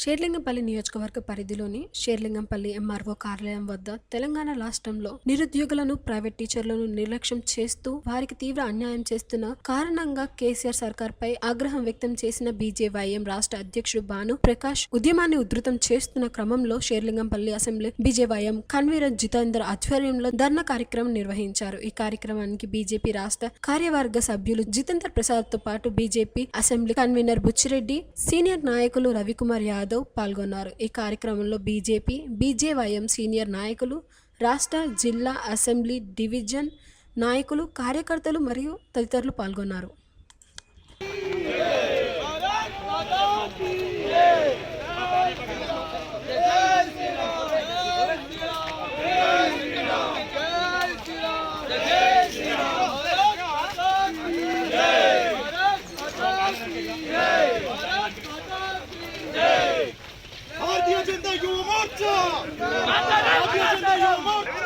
షేర్లింగంపల్లి నియోజకవర్గ పరిధిలోని షేర్లింగంపల్లి ఎంఆర్ఓ కార్యాలయం వద్ద తెలంగాణ రాష్ట్రంలో నిరుద్యోగులను, ప్రైవేట్ టీచర్లను నిర్లక్ష్యం చేస్తూ వారికి తీవ్ర అన్యాయం చేస్తున్న కారణంగా కేసీఆర్ సర్కార్పై ఆగ్రహం వ్యక్తం చేసిన బీజేవైఎం రాష్ట్ర అధ్యక్షుడు భాను ప్రకాష్ ఉద్యమాన్ని ఉధృతం చేస్తున్న క్రమంలో Serilingampally assembly BJYM convener Jitender ఆధ్వర్యంలో ధర్నా కార్యక్రమం నిర్వహించారు. ఈ కార్యక్రమానికి బీజేపీ రాష్ట్ర కార్యవర్గ సభ్యులు జితేందర్ ప్రసాద్ తో పాటు BJP assembly convener Buchi Reddy, senior నాయకులు రవికుమార్ యాదవ్ పాల్గొన్నారు. ఈ కార్యక్రమంలో బీజేపీ, బీజేవైఎం సీనియర్ నాయకులు, రాష్ట్ర, జిల్లా, అసెంబ్లీ డివిజన్ నాయకులు, కార్యకర్తలు మరియు తదితరులు పాల్గొన్నారు. भारतीय जनता युवा मोर्चा, भारतीय जनता युवा मोर्चा।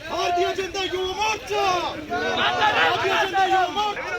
भारतीय जनता युवा मोर्चा, भारतीय जनता युवा मोर्चा।